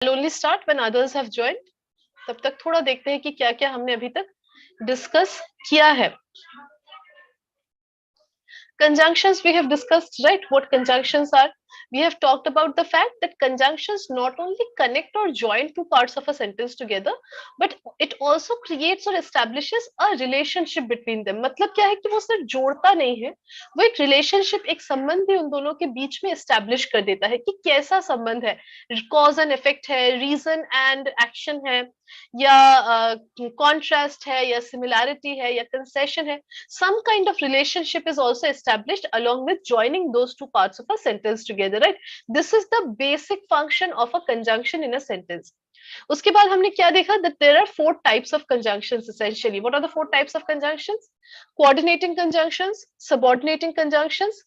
I'll only start when others have joined. तब तक थोड़ा देखते हैं कि क्या क्या हमने अभी तक डिस्कस किया है. Conjunctions we have discussed, right? What conjunctions are? We have talked about the fact that conjunctions not only connect or join two parts of a sentence together, but it also creates or establishes a relationship between them. मतलब क्या है कि वो सिर्फ जोड़ता नहीं है, वो एक relationship, एक संबंध भी उन दोनों के बीच में establish कर देता है कि कैसा संबंध है, cause and effect है, reason and action है, या contrast है, या similarity है, या concession है. Some kind of relationship is also established along with joining those two parts of a sentence together, right? This is the basic function of a conjunction in a sentence. उसके बाद हमने क्या देखा, that there are four types of conjunctions essentially. What are the four types of conjunctions? Coordinating conjunctions, subordinating conjunctions,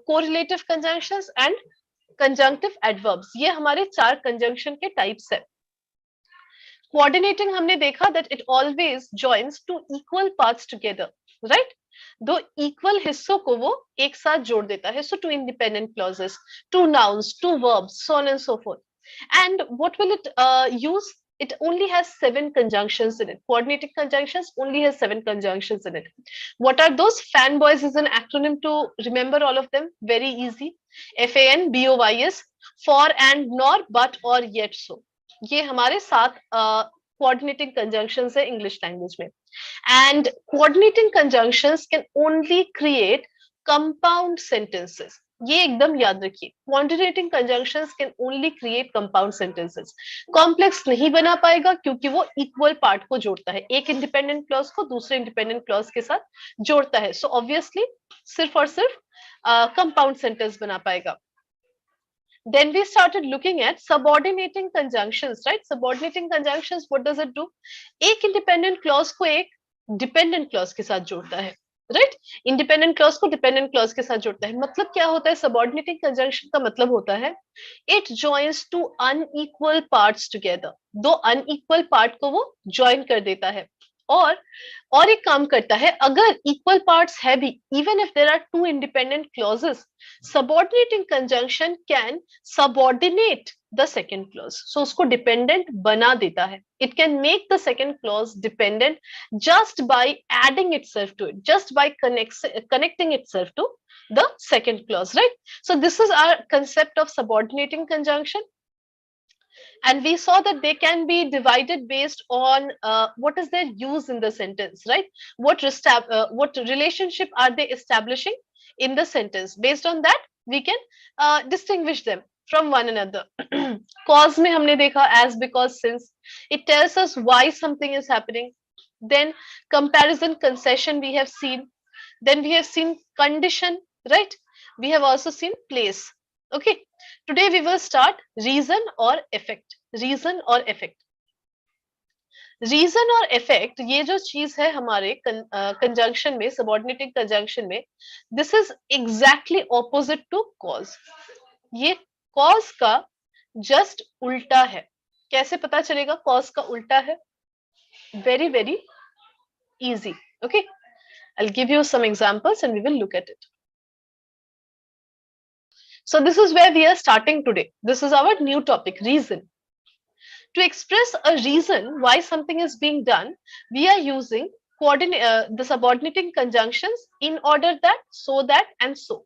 correlative conjunctions and conjunctive adverbs. ये हमारे चार conjunction के types है. Coordinating हमने देखा that it always joins two equal parts together, right? दो equal हिस्सों को वो एक साथ जोड़ देता है. So two independent clauses, two nouns, two verbs, so on and so forth. And what will it use? It only has 7 conjunctions in it. Coordinating conjunctions only has 7 conjunctions in it. What are those? Fanboys is an acronym to remember all of them. Very easy. FANBOYS, for and nor, but or yet so. ये हमारे 7 coordinating conjunctions है English language में. And coordinating conjunctions can only create compound sentences. ये एकदम याद रखिए. Coordinating conjunctions can only create compound sentences. Complex नहीं बना पाएगा क्योंकि वो equal part को जोड़ता है. एक independent clause को दूसरे independent clause के साथ जोड़ता है. So obviously सिर्फ और सिर्फ compound sentence बना पाएगा. Then we started looking at subordinating conjunctions, right? Subordinating conjunctions, what does it do? एक independent clause को एक dependent clause के साथ जोड़ता है, right? Independent clause को dependent clause के साथ जोड़ता है. मतलब क्या होता है? Subordinating conjunction का मतलब होता है it joins two unequal parts together. दो unequal part को वो join कर देता है. और एक काम करता है, अगर इक्वल पार्ट्स है भी, even if there are two independent clauses, subordinating conjunction can subordinate the second clause. So उसको डिपेंडेंट बना देता है. It can make the second clause dependent just by adding itself to it, just by connecting itself to the second clause, right? So this is our concept of subordinating conjunction. And we saw that they can be divided based on what is their use in the sentence, right? What relationship are they establishing in the sentence? Based on that we can distinguish them from one another. Cause में हमने देखा as, because, since. It tells us why something is happening. Then comparison, concession we have seen. Then we have seen condition, right? We have also seen place. Okay, today we will start reason or effect. Reason or effect. Reason और effect, ये जो चीज है हमारे conjunction में, subordinating conjunction में, this is exactly opposite to cause. ये cause का जस्ट उल्टा है. कैसे पता चलेगा कॉज का उल्टा है? Very very easy. Okay, I'll give you some examples and we will look at it. So this is where we are starting today. This is our new topic, reason. To express a reason why something is being done, we are using the subordinating conjunctions in order that, so that and so.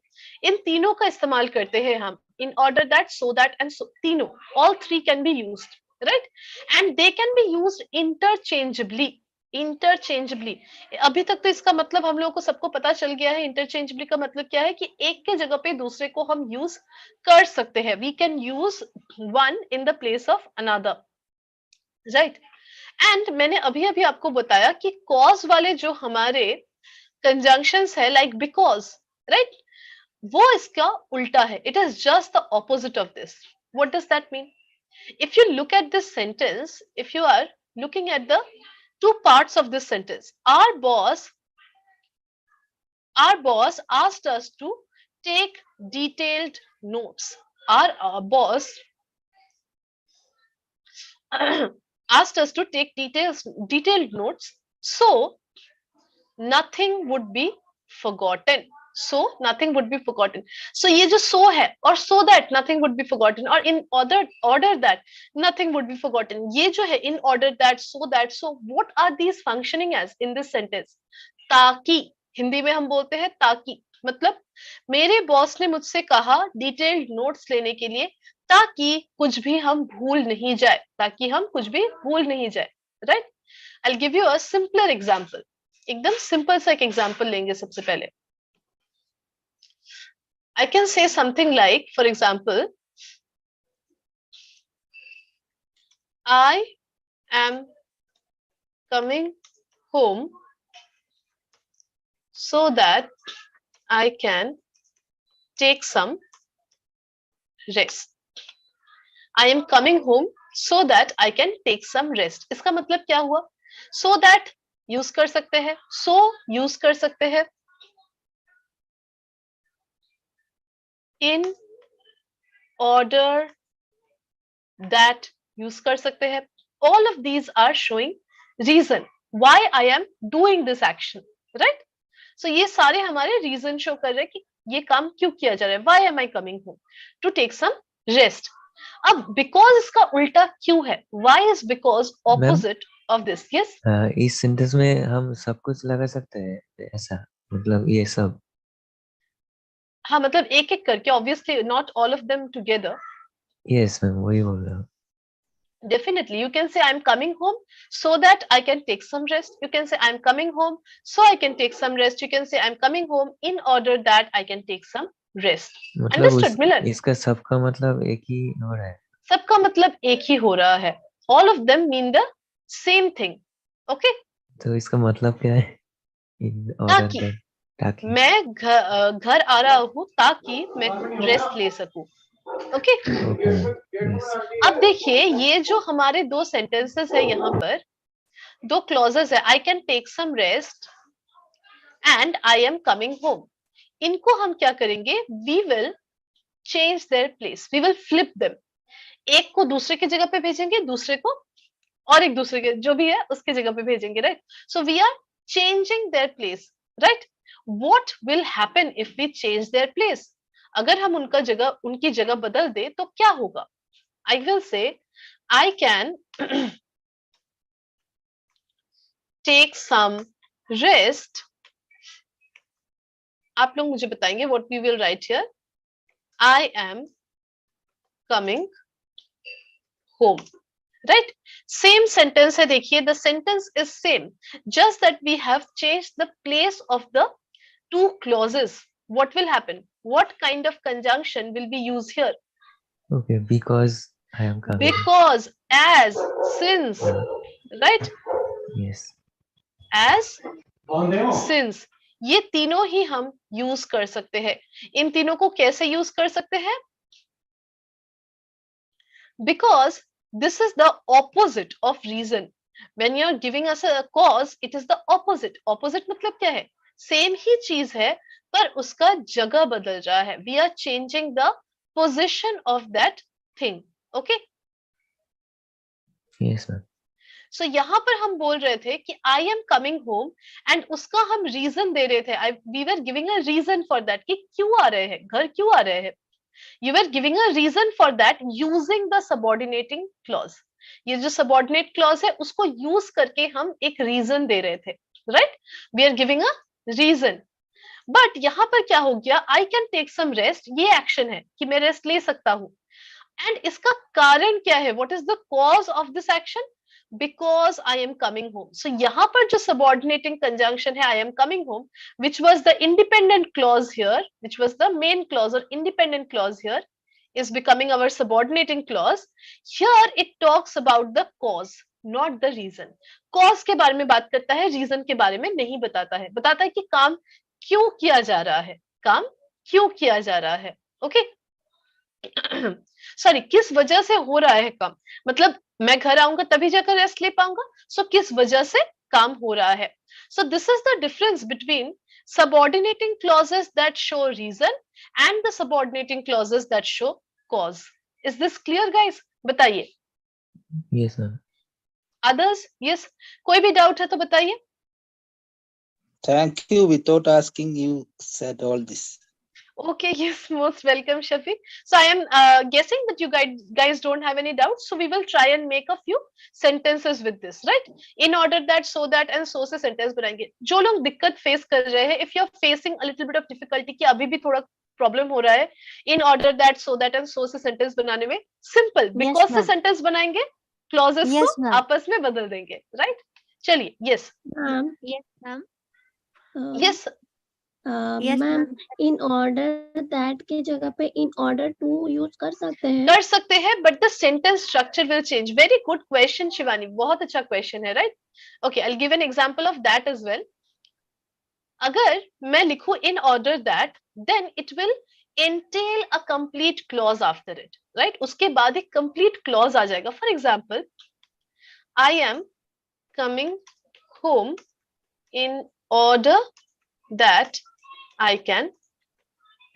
इन तीनों का इस्तेमाल करते हैं हम. In order that, so that and so. तीनों, all three can be used, right? And they can be used interchangeably. Interchangeably. अभी तक तो इसका मतलब हम लोगों को सबको पता चल गया है. इंटरचेंजेबली का मतलब क्या है कि एक के जगह पे दूसरे को हम यूज कर सकते हैं. We can use one in the place of another, right? And मैंने अभी अभी आपको बताया कि कॉज वाले जो हमारे कंजंक्शंस है, लाइक बिकॉज, राइट, वो इसका उल्टा है. It is just the opposite of this. What does that mean? If you look at this sentence, if you are looking at the two parts of this sentence, our boss asked us to take detailed notes. Our boss asked us to take detailed notes so nothing would be forgotten. so nothing would be forgotten. So ये जो so है और so that nothing would be forgotten और in order that nothing would be forgotten, ये जो है in order that, so what are these functioning as in this sentence? ताकि, हिंदी में हम बोलते हैं ताकि, मतलब मेरे बॉस ने मुझसे कहा डिटेल्ड नोट्स लेने के लिए ताकि कुछ भी हम भूल नहीं जाए, ताकि हम कुछ भी भूल नहीं जाए, right? I will give you a simpler example, एकदम सिंपल सा एक एग्जांपल लेंगे सबसे पहले. I can say something like, for example, I am coming home so that I can take some rest. I am coming home so that I can take some rest. इसका मतलब क्या हुआ? So that use कर सकते हैं, so use कर सकते हैं, in order that use कर सकते हैं. All of these are showing reason why I am doing this action, right? So ये सारे हमारे reason show कर रहे हैं कि ये काम क्यों किया जा रहा है. Why am I coming home? To take some rest. अब because इसका उल्टा क्यों है? Why is because opposite of this? Yes. इस सेंटेंस में हम सब कुछ लगा सकते हैं ऐसा, मतलब ये सब. हाँ, मतलब एक एक करके, obviously not all of them together. Yes ma'am, वही बोल रहा हूँ. Definitely, you can say I'm coming home so that I can take some rest. You can say I'm coming home so I can take some rest. You can say I'm coming home in order that I can take some rest. मतलब Understood, Milan? इसका सबका मतलब एक ही हो रहा है. सबका मतलब एक ही हो रहा है. All of them mean the same thing. Okay? तो इसका मतलब क्या है? ताकि ताकि मैं घर आ रहा हूँ ताकि मैं रेस्ट ले सकूं. ओके? अब देखिए, ये जो हमारे दो सेंटेंसेस है, यहाँ पर दो क्लॉजेस है, I can take some rest and I am coming home. इनको हम क्या करेंगे? We will change their place, we will flip them. एक को दूसरे की जगह पे भेजेंगे, दूसरे को और एक दूसरे के जो भी है उसकी जगह पे भेजेंगे, right? So we are changing their place, right? What will happen if we change their place? अगर हम उनकी जगह बदल दे तो क्या होगा? I will say I can take some rest. आप लोग मुझे बताएंगे what we will write here. I am coming home, right? Same sentence है, देखिए the sentence is same, just that we have changed the place of the two clauses. What will happen? What kind of conjunction will be used here? Okay, because I am coming. Because, as, since, right? Yes. As, since, ये तीनों ही हम use कर सकते हैं. इन तीनों को कैसे use कर सकते हैं? Because this is the opposite of reason. When you are giving us a cause, it is the opposite. Opposite मतलब क्या है? सेम ही चीज है पर उसका जगह बदल रहा है. We are changing the position of that thing. Okay? Yes ma'am. So यहाँ पर हम बोल रहे थे कि I am coming home and उसका हम रीजन दे रहे थे. We were giving a reason for that कि क्यों आ रहे हैं, घर क्यों आ रहे हैं. You were giving a reason for that using the subordinating clause. ये जो subordinate clause है उसको use करके हम एक reason दे रहे थे, right? We are giving a reason. But यहाँ पर क्या हो गया? I can take some rest. ये action है कि मैं rest ले सकता हूँ. And इसका कारण क्या है? What is the cause of this action? Because I am coming home. So यहाँ पर जो subordinating conjunction है I am coming home, which was the independent clause here, which was the main clause or independent clause here, is becoming our subordinating clause. Here it talks about the cause, not the reason. Cause के बारे में बात करता है, reason के बारे में नहीं बताता है. बताता है कि काम क्यों किया जा रहा है, काम क्यों किया जा रहा है. ओके? सॉरी, किस वजह से हो रहा है काम, मतलब मैं घर आऊंगा तभी जाकर रेस्ट ले पाऊंगा. सो किस वजह से काम हो रहा है. So this is the difference between subordinating clauses that show reason and the subordinating clauses that show cause. Is this clear guys? बताइए. Yes ma'am. Others? Yes. कोई भी डाउट है तो बताइए. Thank you. Without asking, you said all this. Okay, yes, most welcome, Shafiq. So I am guessing that you guys don't have any doubts. So we will try and make a few sentences with this, right? In order that, so that, and so से sentence बनाएंगे. जो लोग दिक्कत face कर रहे हैं, if you're facing a little bit of difficulty कि अभी भी थोड़ा problem हो रहा है, in order that, so that, and so से sentence बनाने में, simple, because से ma'am. sentence बनाएंगे, clauses Yes, को ma'am. आपस में बदल देंगे, right? चलिए, yes, Ma'am, Yes, ma'am. yes, Yes, ma'am ma'am. In order that की जगह पे इन ऑर्डर टू यूज कर सकते हैं? कर सकते हैं, but the sentence structure will change. Very good question Shivani, बहुत अच्छा क्वेश्चन है, right? Okay, I will give an example of that as well. अगर मैं लिखूं in order that, then it will entail a complete clause after it, right? उसके बाद एक complete clause आ जाएगा. For example, I am coming home in order that I can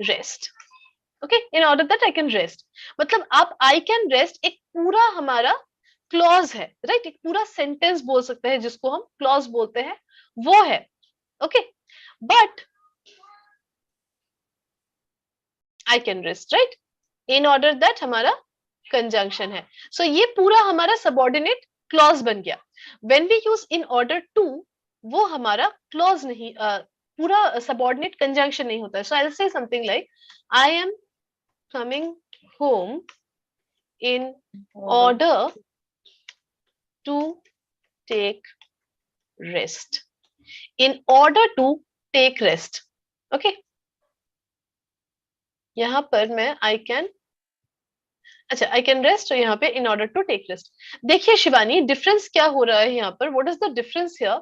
rest. Okay, in order that I can rest. मतलब आप I can rest एक पूरा हमारा clause है, राइट? एक पूरा सेंटेंस बोल सकते हैं जिसको हम क्लॉज बोलते हैं, वो है. Okay, but I can rest, right? In order that हमारा कंजंक्शन है. So ये पूरा हमारा सबऑर्डिनेट क्लॉज बन गया. When we use in order to, वो हमारा क्लॉज नहीं, पूरा सबऑर्डिनेट कंजंक्शन नहीं होता है. So I'll say something like I am coming home in order to take rest. In order to take rest. Okay, यहां पर मैं I can, अच्छा I can rest, तो यहाँ पे in order to take rest. देखिए शिवानी, डिफरेंस क्या हो रहा है यहाँ पर? What is the difference here?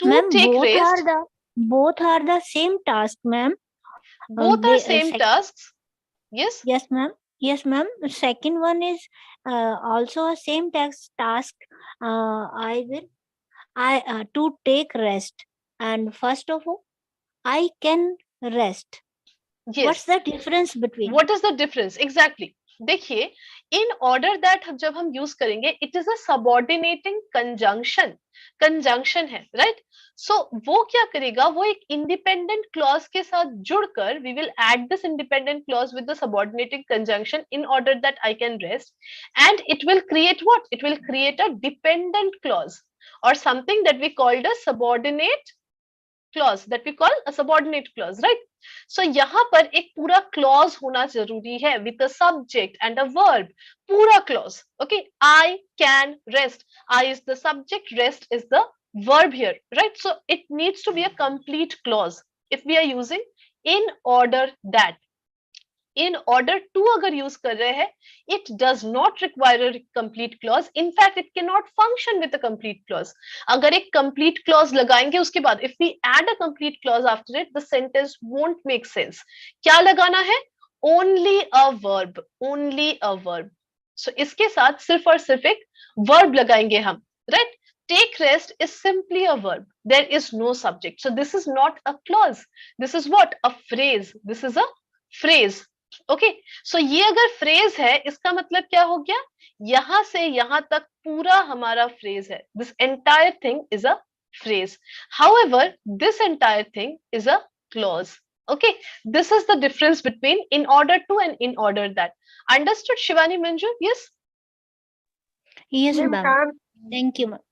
To Ma'am, take both rest, are the same task, ma'am. both are same tasks. Yes, Yes, ma'am. Yes, ma'am. The second one is also a same task. I to take rest. And first of all, I can rest. yes. What's the difference between? What is the difference? Exactly. देखिए, in order that जब हम use करेंगे, it is a subordinating conjunction. Conjunction है, right? सो वो क्या करेगा, वो एक इंडिपेंडेंट क्लॉज के साथ जुड़कर, we will add this independent clause with the subordinating conjunction in order that I can rest, and it will create what? It will create a dependent clause or something that we called a subordinate clause, that we call a subordinate clause, right? So यहाँ पर एक पूरा clause होना जरूरी है with a subject and a verb, पूरा clause. Okay, I can rest. I is the subject, rest is the verb here, right? So it needs to be a complete clause if we are using in order that. In order to अगर use कर रहे हैं, it does not require a complete clause. In fact, it cannot function with a complete clause. अगर एक complete clause लगाएंगे उसके बाद, if we add a complete clause after it, the sentence won't make sense. क्या लगाना है? Only a verb. Only a verb. So इसके साथ सिर्फ और सिर्फ एक verb लगाएंगे हम, right? Take rest is simply a verb. There is no subject. So this is not a clause. This is what? A phrase. This is a phrase. Okay, so ये अगर फ्रेज है, इसका मतलब क्या हो गया? यहां से यहां तक पूरा हमारा फ्रेज है. This entire thing is a phrase. However, this entire thing is a clause. Okay, this is the difference between in order to and in order that. Understood Shivani Manju? Yes, Yes, ma'am. Ma'am, Thank you, ma'am.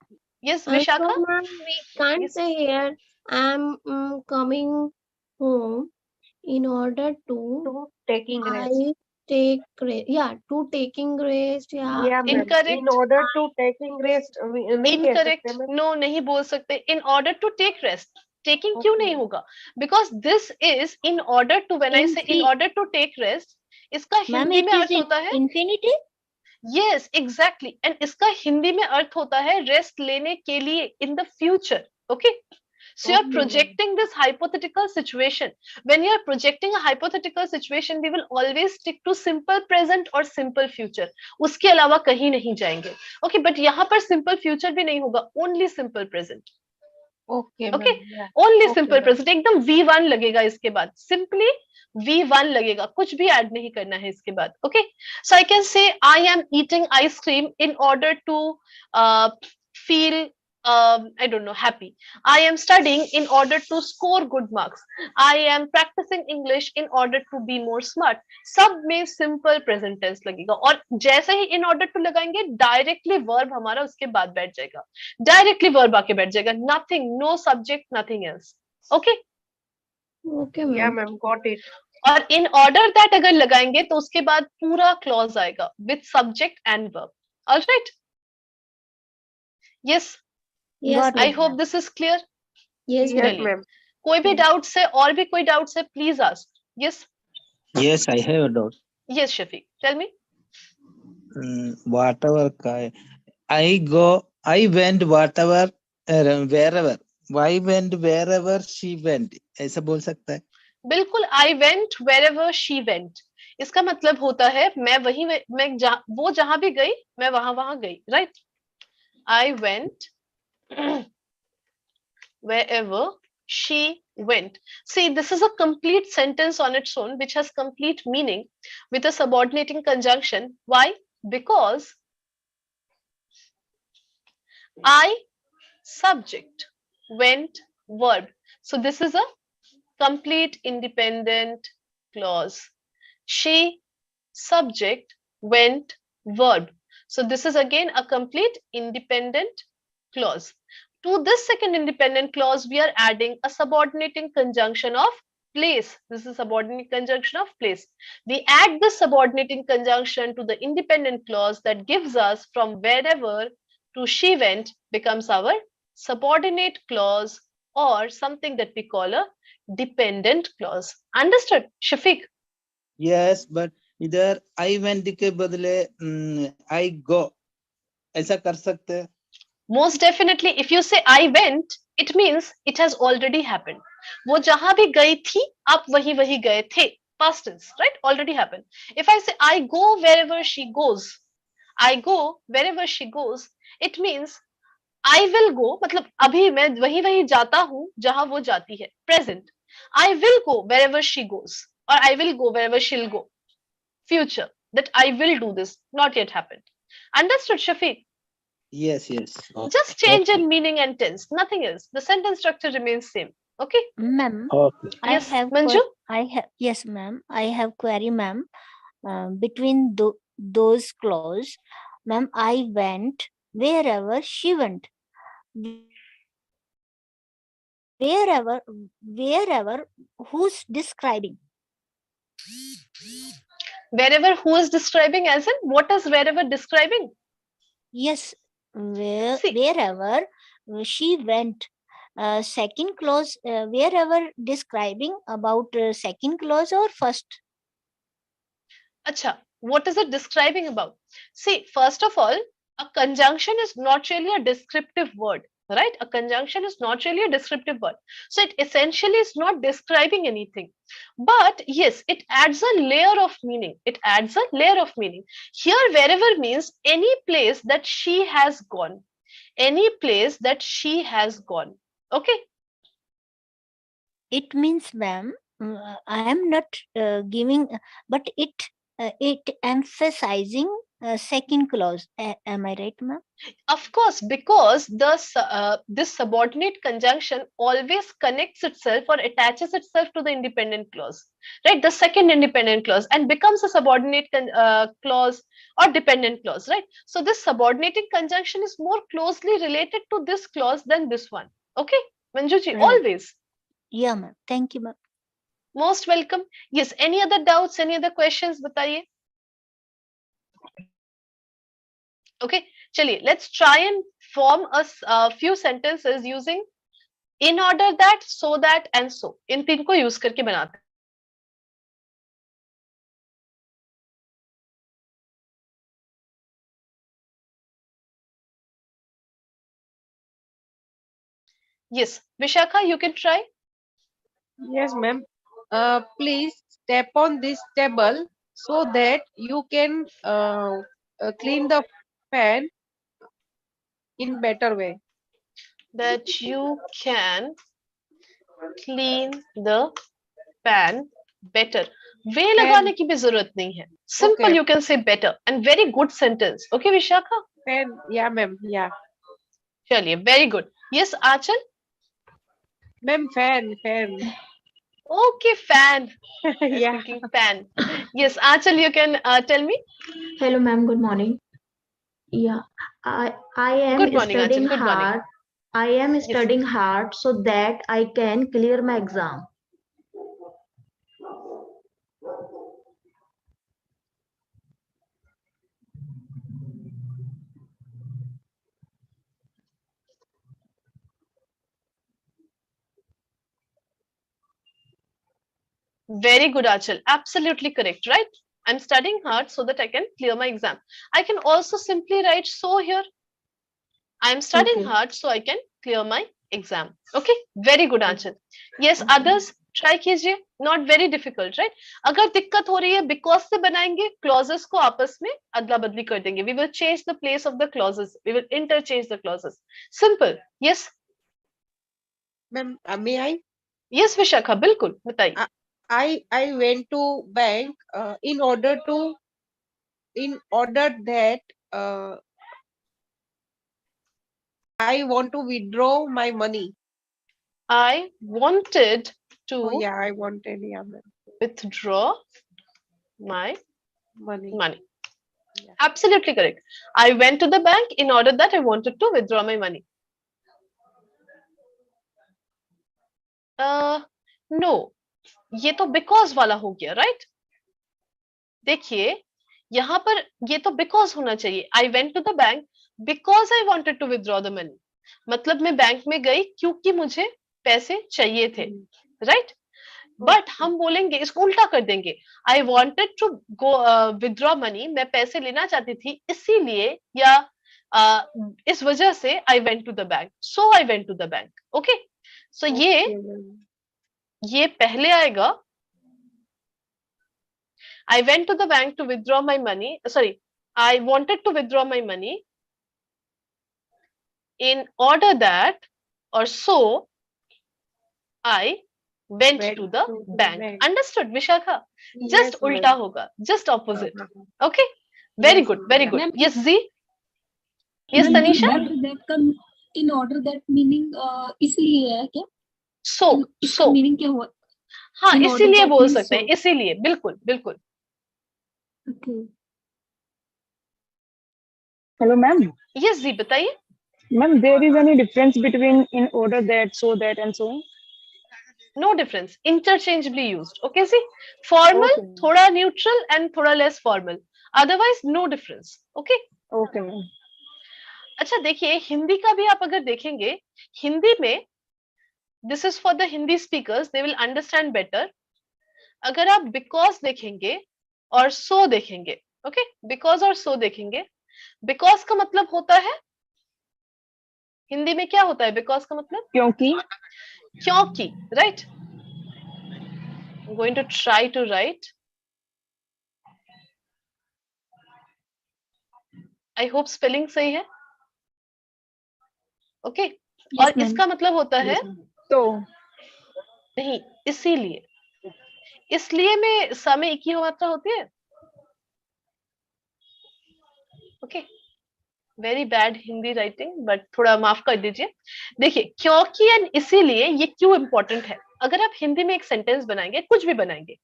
Yes so Vishakha. ma'am, we can't Yes. say here I'm coming home in order to taking rest. I take rest. Yeah, to taking rest. Yeah. Yeah, ma'am. Incorrect. In order to taking rest, नहीं कह incorrect, सकते ma'am. No नहीं बोल सकते. In order to take rest, taking क्यों नहीं होगा? Because this is in order to. When I say in order to take rest, इसका Ma'am, हिंदी it में is अर्थ होता है, infinitive. यस एग्जैक्टली, एंड इसका हिंदी में अर्थ होता है रेस्ट लेने के लिए in the future. Okay, so you're projecting this hypothetical situation. When you're projecting a hypothetical situation, we will always stick to simple present or simple future. उसके अलावा कहीं नहीं जाएंगे. Okay, but यहाँ पर simple future भी नहीं होगा, only simple present. Okay, Okay, ma'am. Yeah. Only Okay, simple ma'am. Present, एकदम V1 लगेगा इसके बाद, सिंपली V1 लगेगा, कुछ भी ऐड नहीं करना है इसके बाद. Okay, so I can say I am eating ice cream in order to feel I don't know, happy. I am studying in order to score good marks. I am practicing English in order to be more smart. सब में simple present tense लगेगा, और जैसे ही इन order to लगाएंगे directly verb हमारा उसके बाद बैठ जाएगा, डायरेक्टली वर्ब आके बैठ जाएगा, nothing, no subject, nothing else. Okay, Okay, Yeah, ma'am. ma'am. Got it. और इन ऑर्डर दैट अगर लगाएंगे तो उसके बाद पूरा क्लॉज आएगा with subject and verb. Alright, yes, Yes, Got I it, hope ma'am. This is clear. yes, Yes, ma'am. चलिए, ma'am. कोई भी Yes. डाउट्स है, और भी कोई डाउट्स है, please ask. Yes, Yes, I have a doubt. Yes Shafiq, tell me. Whatever I went whatever wherever. Why went wherever she went? ऐसा बोल सकता है? बिल्कुल, I went wherever she went, इसका मतलब होता है मैं वही, मैं वो जहां भी गई मैं वहां वहां गई, right. I went wherever she went. See, this is a complete sentence on its own, which has complete meaning with a subordinating conjunction. Why? Because I, subject, went, verb. So this is a complete independent clause. She, subject, went, verb. So this is again a complete independent clause. To this second independent clause, we are adding a subordinating conjunction of place. This is subordinate conjunction of place. We add this subordinating conjunction to the independent clause that gives us from wherever to she went becomes our subordinate clause, or something that we call a dependent clause. Understood, Shafiq? Yes, but इधर I went के बदले I go ऐसा कर सकते हैं? Most definitely, if you say I went, it means it has already happened. वो जहां भी गई थी, आप वही वही गए थे. Past tense, right? Already happened. If I say I go wherever she goes, I go wherever she goes, it means I will go, मतलब अभी मैं वही वही जाता हूँ जहां वो जाती है. Present. I will go wherever she goes, or I will go wherever she'll go. Future, that I will do this, not yet happened. Understood, Shafiq? Yes, yes. Just change Okay. in meaning and tense, nothing else. The sentence structure remains same. Okay? Ma'am, Okay. I Yes, have Manju? yes, ma'am. I have query, ma'am. Between those clause, ma'am, I went wherever she went. Wherever, who's describing? Wherever, who is describing, as in what is wherever describing? Yes, See, wherever she went. Second clause, wherever describing about second clause or first? acha, what is it describing about? See, first of all, a conjunction is not really a descriptive word, right? A conjunction is not really a descriptive word. So it essentially is not describing anything. But yes, it adds a layer of meaning. It adds a layer of meaning. Here, wherever means any place that she has gone. Any place that she has gone. Okay? It means, ma'am, I am not giving, but it emphasizing second clause. Am I right, ma'am? Of course, because this subordinate conjunction always connects itself or attaches itself to the independent clause, right? The second independent clause, and becomes a subordinate clause or dependent clause, right? So this subordinating conjunction is more closely related to this clause than this one. Okay, Manjuji, Right. always. Yeah, ma'am. Thank you, ma'am. Most welcome. Yes, any other doubts, any other questions? Bataiye. Okay, chaliye, let's try and form a few sentences using in order that, so that, and so. इन तीन को use करके बनाते हैं. Yes, Vishakha, you can try. Yes, ma'am. Please step on this table so that you can clean the fan in better way. that you can clean the pan better. वे लगाने की भी जरूरत नहीं है. Simple, Okay. you can say better, and very good sentence. Okay, Vishakha? Fan. Yeah, ma'am. Yeah. चलिए, very good. Yes, Achal? Ma'am, fan. Okay, fan. I was Yeah. thinking fan. Yes, Achal, you can tell me. Hello, ma'am. Good morning. Yeah, I am Good morning, Achal. studying Good morning. hard. I am Yes. studying hard so that I can clear my exam. Very good, Achal. Absolutely correct, right? I'm studying hard so that I can clear my exam. I can also simply write so here. I'm studying Okay. hard so I can clear my exam. Okay, very good, Achal. Yes, Okay. others try कीजिए. Not very difficult, right? अगर दिक्कत हो रही है because से बनाएंगे, clauses को आपस में अदला बदली कर देंगे. We will change the place of the clauses. We will interchange the clauses. Simple. Yes. Ma'am, may I? Yes, Vishakha, बिल्कुल बताइए. I went to bank in order that I want to withdraw my money. I wanted to Oh yeah, I wanted, yeah, ma'am. withdraw my Money. money. Yeah. Absolutely correct. I went to the bank in order that I wanted to withdraw my money. No, ये तो because वाला हो गया, right? देखिए, यहाँ पर ये तो because होना चाहिए. I went to the bank because I wanted to withdraw the money. मतलब मैं बैंक में गई क्योंकि मुझे पैसे चाहिए थे, right? बट हम बोलेंगे, इसको उल्टा कर देंगे. I wanted to go withdraw money, मैं पैसे लेना चाहती थी इसीलिए या इस वजह से I went to the bank, so I went to the bank. Okay, so ये पहले आएगा. I went to the bank to withdraw my money, sorry, I wanted to withdraw my money in order that और so I went to the bank. Understood, Vishakha? Just Yes, ulta ma'am. hoga, just opposite. Uh-huh. Okay, very Yes, good, ma'am. very Yeah. good. Yes, Z. Yes, Ma'am, Tanisha. that come in order that meaning इसलिए है क्या? So, इसका meaning क्या हुआ? हाँ, in order इसीलिए that बोल means सकते हैं, so. इसीलिए, बिल्कुल, बिल्कुल. Okay. Hello, ma'am. Yes, Z, बताइए. Ma'am, there is any difference between in order that, so that, and so on? No difference, interchangeably used. Okay, see, formal, Okay, ma'am. थोड़ा neutral and थोड़ा less formal. Otherwise, no difference. Okay. Okay, ma'am. अच्छा देखिए, हिंदी का भी आप अगर देखेंगे, हिंदी में this is for the Hindi speakers, they will understand better. अगर आप because देखेंगे और so देखेंगे, okay, because और so देखेंगे, because का मतलब होता है, हिंदी में क्या होता है because का मतलब? क्योंकि. क्योंकि, right? I'm going to try to write. I hope spelling सही है. Okay. Yes, और ma'am. इसका मतलब होता है तो. नहीं, इसीलिए. इसलिए में समय एक ही मात्रा होती है. Okay, very bad Hindi writing, but थोड़ा माफ कर दीजिए. देखिए, क्योंकि एंड इसीलिए, ये क्यों इंपॉर्टेंट है. अगर आप हिंदी में एक सेंटेंस बनाएंगे, कुछ भी बनाएंगे,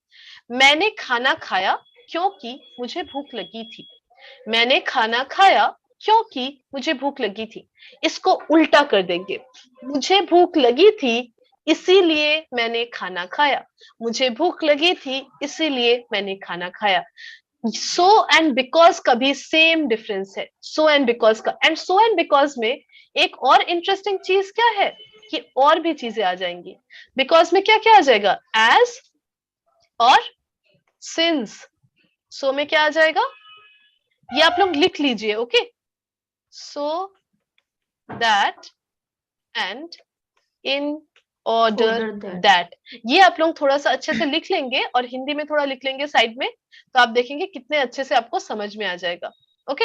मैंने खाना खाया क्योंकि मुझे भूख लगी थी. मैंने खाना खाया क्योंकि मुझे भूख लगी थी. इसको उल्टा कर देंगे, मुझे भूख लगी थी इसीलिए मैंने खाना खाया. मुझे भूख लगी थी इसीलिए मैंने खाना खाया. सो एंड बिकॉज का भी सेम डिफरेंस है. सो एंड बिकॉज का, एंड सो एंड बिकॉज में एक और इंटरेस्टिंग चीज क्या है कि और भी चीजें आ जाएंगी. बिकॉज में क्या क्या आ जाएगा? एज और सिंस. सो में क्या आ जाएगा? ये आप लोग लिख लीजिए. Okay, so that and in order that. ये आप लोग थोड़ा सा अच्छे से लिख लेंगे और हिंदी में थोड़ा लिख लेंगे साइड में, तो आप देखेंगे कितने अच्छे से आपको समझ में आ जाएगा. Okay,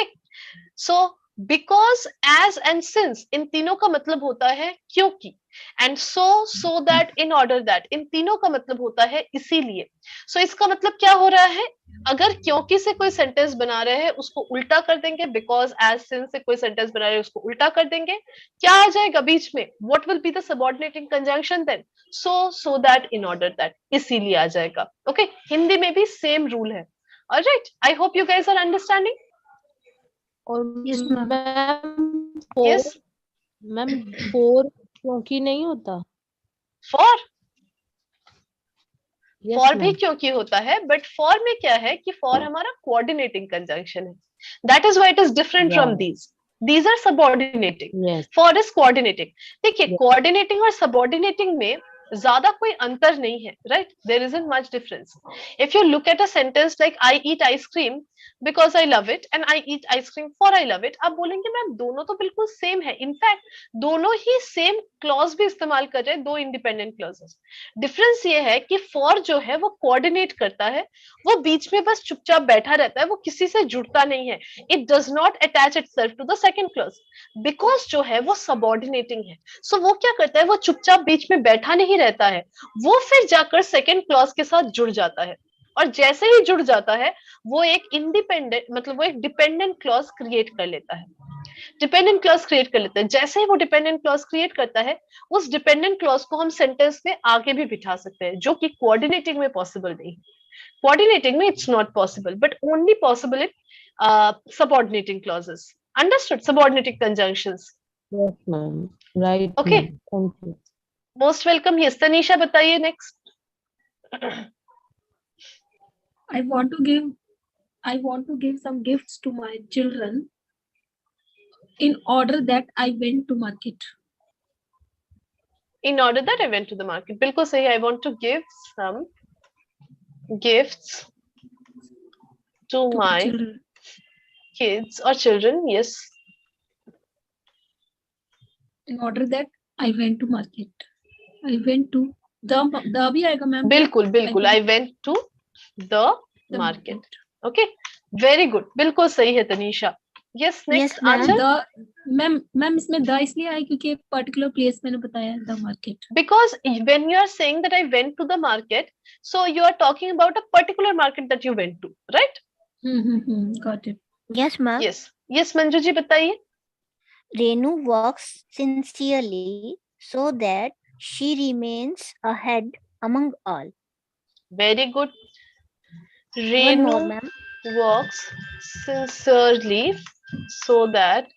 so because, as and since, इन तीनों का मतलब होता है क्योंकि, and so that, in order that, इन तीनों का मतलब होता है इसीलिए। सो इसका मतलब क्या हो रहा है, अगर क्योंकि से कोई सेंटेंस बना रहे हैं उसको उल्टा कर देंगे, बिकॉज एज सिंस से कोई सेंटेंस बना रहे हैं उसको उल्टा कर देंगे, क्या आ जाएगा बीच में, what will be the subordinating conjunction then, so that, in order that, इसीलिए आ जाएगा। ओके, हिंदी में भी सेम रूल है। Alright, I hope you guys are understanding. और Yes, ma'am. Ma'am for, yes, ma'am for क्योंकि नहीं होता। फॉर, यस फॉर भी मैम। क्योंकि होता है, बट फॉर में क्या है कि फॉर हमारा कोऑर्डिनेटिंग कंजंक्शन है, that is why it is different from these are subordinating, yes for is coordinating. देखिए, यस कोऑर्डिनेटिंग और सबऑर्डिनेटिंग में ज्यादा कोई अंतर नहीं है, right, there isn't much difference. If you look at a sentence like I eat ice cream because I love it and I eat ice cream for I love it, आप बोलेंगे मैम दोनों तो बिल्कुल सेम है, इनफैक्ट दोनों ही सेम क्लॉज भी इस्तेमाल कर रहे हैं, दो इंडिपेंडेंट क्लॉजेस। डिफरेंस ये है कि फॉर जो है वो कोऑर्डिनेट करता है, वो बीच में बस चुपचाप बैठा रहता है, वो किसी से जुड़ता नहीं है, it does not attach itself to the second clause. Because जो है वो सबऑर्डिनेटिंग है, सो वो क्या करता है, वो चुपचाप बीच में बैठा नहीं रहता है, वो फिर जाकर सेकंड क्लॉज के साथ जुड़ जाता है, और जैसे ही जुड़ जाता है वो एक इंडिपेंडेंट, मतलब वो एक डिपेंडेंट क्लॉज क्रिएट कर लेता है, डिपेंडेंट क्लॉज क्रिएट कर लेता है। जैसे ही वो डिपेंडेंट क्लॉज क्रिएट करता है, उस डिपेंडेंट क्लॉज को हम सेंटेंस में आगे भी बिठा सकते हैं, जो कि कोऑर्डिनेटिंग में पॉसिबल नहीं। कोऑर्डिनेटिंग में it's not possible, but only possible in subordinating clauses. Understood? Subordinating conjunctions. Yes ma'am, right okay, ma'am, thank you. Most welcome. Yes, Tanisha बताइए next. I want to give I want to give some gifts to my children in order that I went to market. In order that I went to the market, बिल्कुल सही। I want to give some gifts to To my children kids or children. Yes, in order that I went to market. I went to the भी आएगा ma'am. बिल्कुल बिल्कुल। I went to the market. Okay, very good, बिल्कुल सही है Tanisha. Yes, next, ma'am. आंचल। Ma'am इसमें the इसलिए आया क्योंकि पर्टिकुलर प्लेस मैंने बताया the market. Because when you are saying that I went to the market, so you are talking about a particular market that you went to, right? Got it. Yes, ma'am. Yes, yes, Manju ji बताइए। Renu works sincerely so that she remains ahead among all. Very good. One more, Renu ma'am. works sincerely so that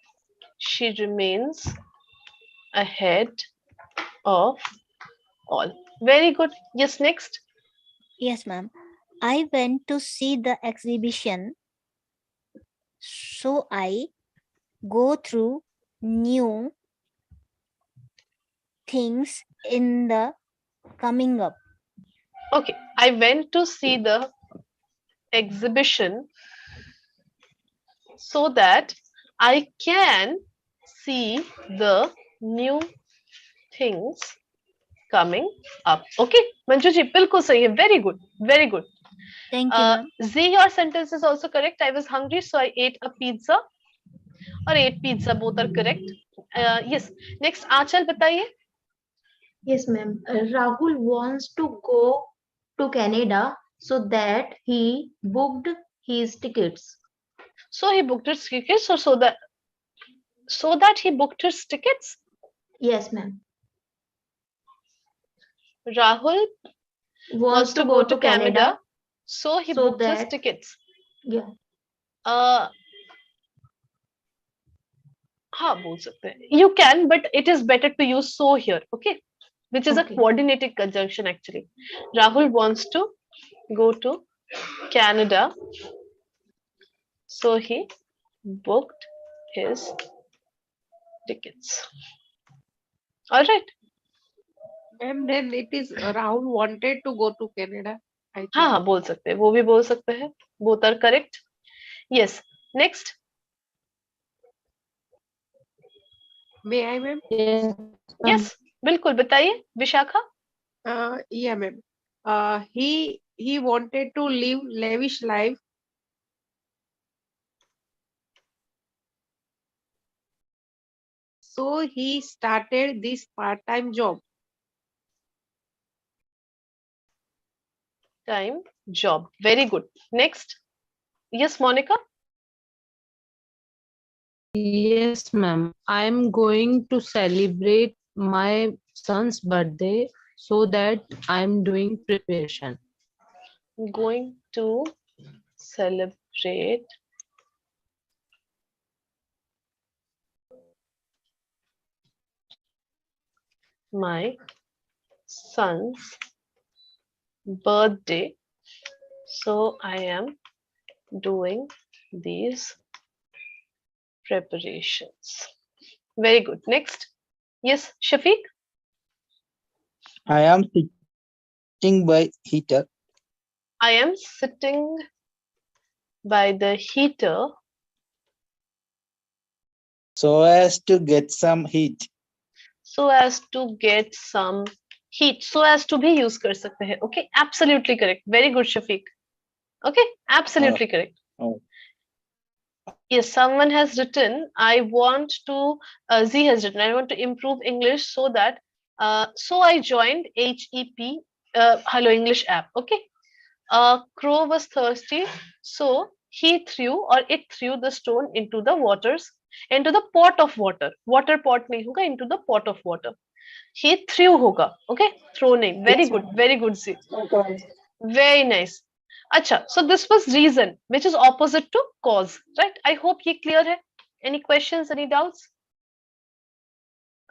she remains ahead of all. Very good. Yes, next. Yes, ma'am. I went to see the exhibition, so I go through new things in the coming up. Okay, I went to see the exhibition so that I can see the new things coming up. Okay, Manju ji, bilkul sahi hai. Very good, very good. Thank you, ma'am. Z, your sentence is also correct. I was hungry, so I ate a pizza. Or ate pizza, both are correct. Yes, next, Aanchal bataiye. Yes, ma'am. Rahul wants to go to Canada so that he booked his tickets. So he booked his tickets, or so that he booked his tickets. Yes, ma'am. Rahul wants to go to Canada, so he so booked his that- tickets. Yeah. हाँ बोल सकते हैं. You can, but it is better to use so here, okay? Which is a Okay. coordinated conjunction actually. Rahul wants to go to Canada, so he booked his tickets. All right. And then it is Rahul wanted to go to Canada. I think. हाँ हाँ बोल सकते हैं, वो भी बोल सकते हैं. Both are correct. Yes. Next. May I, ma'am? Yes. बिल्कुल बताइए Vishakha. Yeah, ma'am. He wanted to live lavish life. so he started this part-time job. Time job. Very good. Next. Yes, Monica. Yes, ma'am. I'm going to celebrate my son's birthday, so that I'm doing preparation. Going to celebrate my son's birthday, so I am doing these preparations. Very good. Next. Yes, Shafiq. I am sitting by heater I am sitting by the heater so as to get some heat. so as to get some heat. So as to भी use कर सकते हैं. Okay, absolutely correct. Very good, Shafiq. Okay, absolutely correct. Oh. Yes, someone has written, I want to, Z has written, I want to improve English so that, so I joined HEP, Hello English app. Okay. Crow was thirsty, so he threw or it threw the stone into the waters, into the pot of water. Water pot नहीं होगा, into the pot of water. He threw होगा. Okay, throw नहीं. Very Yes, good, ma'am. very good, Z. Okay. Very nice. Acha, so this was reason, which is opposite to cause, right? I hope ye clear hai. Any questions, any doubts?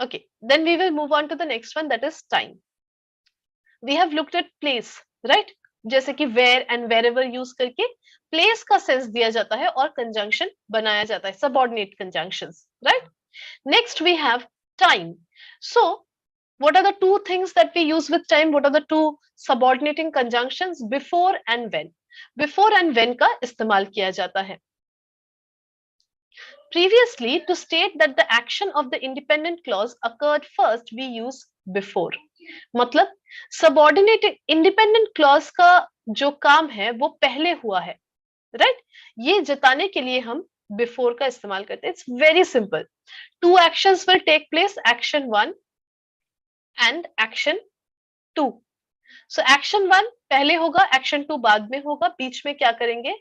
Okay, then we will move on to the next one, that is time. We have looked at place, right? जैसे कि where and wherever use करके place का sense दिया जाता है और conjunction बनाया जाता है, subordinate conjunctions, right? Next we have time. So what are the two things that we use with time? What are the two subordinating conjunctions? Before and when. Before and when का इस्तेमाल किया जाता है. Previously, to state that the action of the independent clause occurred first, we use before. मतलब subordinating independent clause का जो काम है वो पहले हुआ है, right? ये जताने के लिए हम before का इस्तेमाल करते हैं. It's very simple. Two actions will take place, action 1 and action 2. So action 1 पहले होगा, action 2 बाद में होगा, बीच में क्या करेंगे?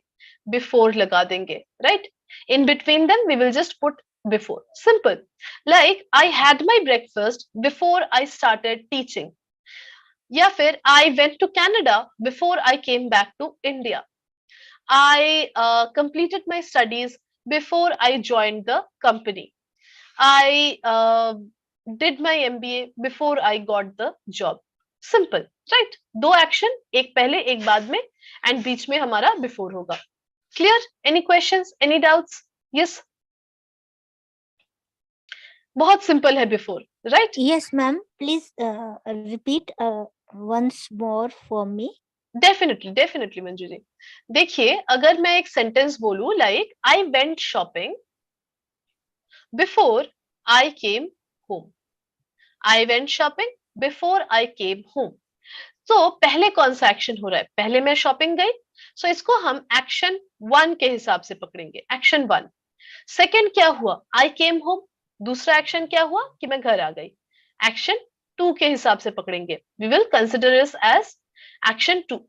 Before लगा देंगे, right? In between them, we will just put before. Simple. Like, I had my breakfast before I started teaching. या फिर I went to Canada before I came back to India. I completed my studies before I joined the company. I did my MBA before I got the job. Simple, right? दो action, एक पहले एक बाद में, and बीच में हमारा before होगा. Clear? Any questions? Any doubts? Yes. बहुत simple है before, right? Yes, ma'am. Please repeat once more for me. Definitely, definitely, Manju ji. देखिए, अगर मैं एक sentence बोलूं like I went shopping before I came home. I went shopping before I came home. तो पहले कौन सा एक्शन हो रहा है? पहले मैं शॉपिंग गई, सो इसको हम एक्शन 1 के हिसाब से पकड़ेंगे. एक्शन 1. सेकंड क्या हुआ? आई केम होम. दूसरा एक्शन क्या हुआ? कि मैं घर आ गई. एक्शन 2 के हिसाब से पकड़ेंगे. We will consider this as action 2.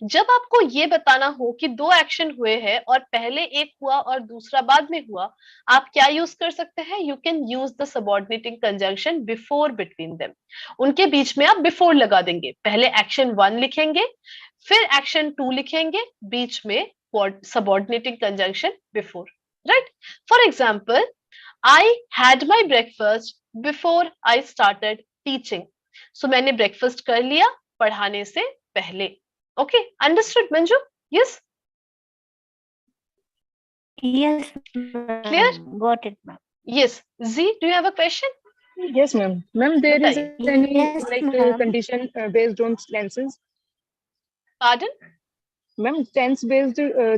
जब आपको ये बताना हो कि दो एक्शन हुए हैं और पहले एक हुआ और दूसरा बाद में हुआ, आप क्या यूज कर सकते हैं? You can use the subordinating conjunction before between them. उनके बीच में आप बिफोर लगा देंगे. पहले एक्शन 1 लिखेंगे, फिर एक्शन 2 लिखेंगे, बीच में subordinating conjunction before, right? For example, I had my breakfast before I started teaching. So मैंने ब्रेकफास्ट कर लिया पढ़ाने से पहले. Okay, understood, Manju? Yes? Yes, Clear? got it, ma'am. Yes. Z, do you have a question? Yes, ma'am. Ma'am, there is बताइए. any Yes, like ma'am. condition based on tenses? Pardon? Ma'am, tense based.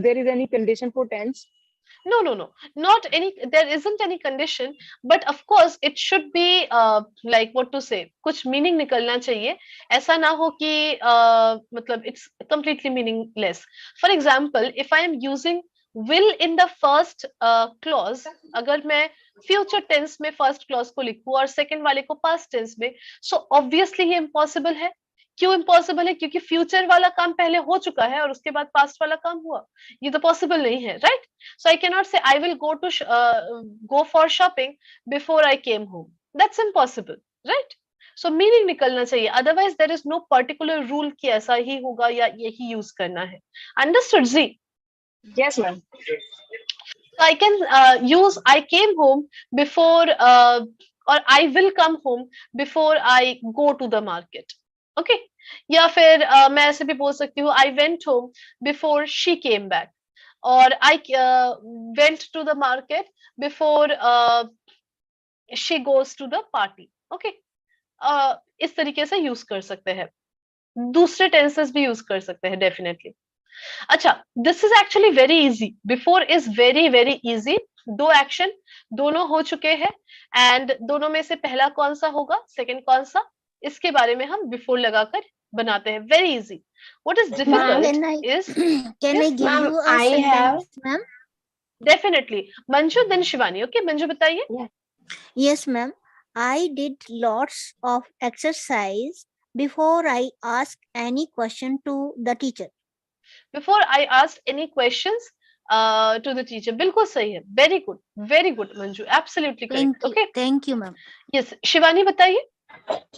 There is any condition for tense? No, no, no. Not any. There isn't any condition, but of course it should be like what to say. कुछ meaning निकलना चाहिए. ऐसा ना हो कि मतलब it's completely meaningless. For example, if I am using will in the first clause, अगर मैं फ्यूचर टेंस में फर्स्ट क्लॉज को लिखूं और सेकंड वाले को पास्ट टेंस में, सो ऑब्वियसली ये इम्पॉसिबल है। क्यों इम्पॉसिबल है? क्योंकि फ्यूचर वाला काम पहले हो चुका है और उसके बाद पास्ट वाला काम हुआ, ये तो पॉसिबल नहीं है, right? So I can not say I will go for shopping before I came home, that's impossible, right? So meaning निकलना चाहिए, otherwise there is no particular rule कि ऐसा ही होगा या यही यूज करना है। Understood ji? Yes, ma'am. I can use I came home before or I will come home before I go to the market. Okay? या फिर मैं ऐसे भी बोल सकती हूँ I went home before she came back, or I went to the market before she goes to the party. Okay? इस तरीके से यूज कर सकते हैं, दूसरे टेंसेस भी यूज कर सकते हैं डेफिनेटली। अच्छा, this is actually very easy, before is very very easy, दो एक्शन दोनों हो चुके हैं, एंड दोनों में से पहला कौन सा होगा, सेकंड कौन सा, इसके बारे में हम बिफोर लगाकर बनाते हैं। Very easy. What is difficult is, Can I give ma'am, you a I have- sentence, ma'am? Definitely. Manju then Shivani. Okay Manju बताइए। Yes, ma'am. I did lots of exercise before I asked any question to the teacher. Before I asked any questions to the teacher, बिल्कुल सही है, very good Manju, absolutely correct. Okay, Thank you, ma'am. Yes Shivani बताइए।